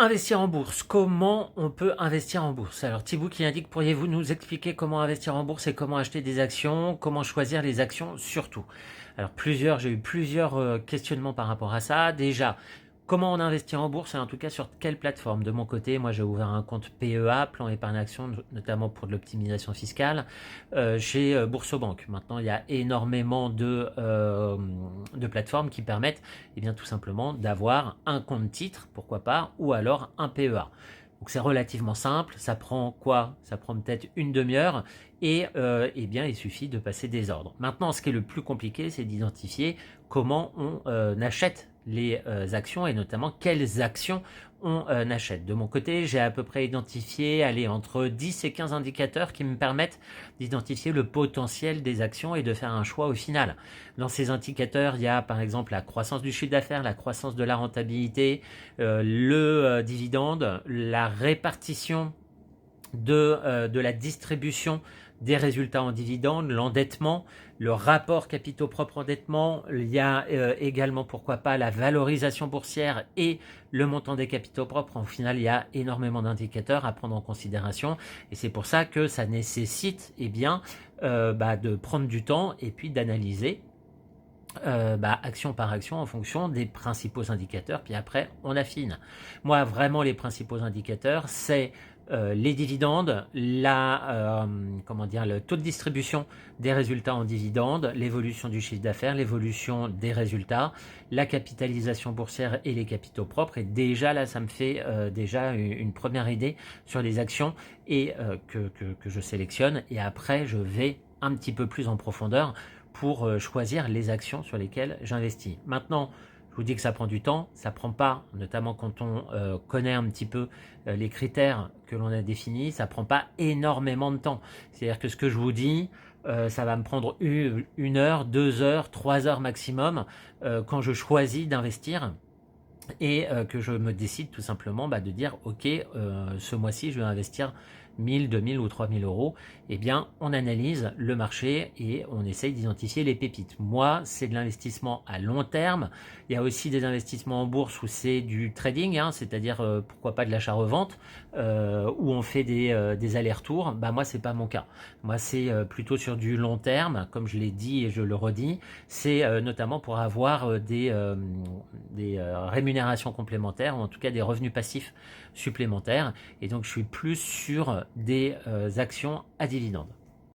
Investir en bourse. Comment on peut investir en bourse? Alors Thibaut qui indique, pourriez-vous nous expliquer comment investir en bourse et comment acheter des actions, comment choisir les actions surtout? Alors j'ai eu plusieurs questionnements par rapport à ça. Déjà, comment on investit en bourse et en tout cas sur quelle plateforme? De mon côté, moi j'ai ouvert un compte PEA, plan épargne action, notamment pour de l'optimisation fiscale, chez Boursobank. Maintenant, il y a énormément de plateformes qui permettent tout simplement d'avoir un compte titre, pourquoi pas, ou alors un PEA. Donc c'est relativement simple, ça prend quoi? Ça prend peut-être une demi-heure et il suffit de passer des ordres. Maintenant, ce qui est le plus compliqué, c'est d'identifier comment on achète les actions et notamment quelles actions on achète. De mon côté, j'ai à peu près identifié entre 10 et 15 indicateurs qui me permettent d'identifier le potentiel des actions et de faire un choix au final. Dans ces indicateurs, il y a par exemple la croissance du chiffre d'affaires, la croissance de la rentabilité, le dividende, la répartition de la distribution des résultats en dividendes, l'endettement, le rapport capitaux propres endettement, il y a également pourquoi pas la valorisation boursière et le montant des capitaux propres. En final, il y a énormément d'indicateurs à prendre en considération et c'est pour ça que ça nécessite de prendre du temps et puis d'analyser action par action en fonction des principaux indicateurs, puis après on affine. Moi vraiment les principaux indicateurs c'est les dividendes, le taux de distribution des résultats en dividendes, l'évolution du chiffre d'affaires, l'évolution des résultats, la capitalisation boursière et les capitaux propres. Et déjà là, ça me fait déjà une première idée sur les actions et que je sélectionne. Et après, je vais un petit peu plus en profondeur pour choisir les actions sur lesquelles j'investis. Maintenant, je vous dis que ça prend du temps, ça prend pas, notamment quand on connaît un petit peu les critères que l'on a définis, ça prend pas énormément de temps. C'est-à-dire que ce que je vous dis, ça va me prendre une heure, 2 heures, 3 heures maximum quand je choisis d'investir et que je me décide tout simplement de dire ok, ce mois-ci je vais investir 1000, 2000 ou 3000 euros, eh bien on analyse le marché et on essaye d'identifier les pépites. Moi, c'est de l'investissement à long terme. Il y a aussi des investissements en bourse où c'est du trading, c'est-à-dire pourquoi pas de l'achat-revente, où on fait des allers-retours. Moi, c'est pas mon cas. Moi, c'est plutôt sur du long terme, comme je l'ai dit et je le redis. C'est notamment pour avoir des rémunérations complémentaires, ou en tout cas des revenus passifs supplémentaires. Et donc, je suis plus sur des actions à dividendes.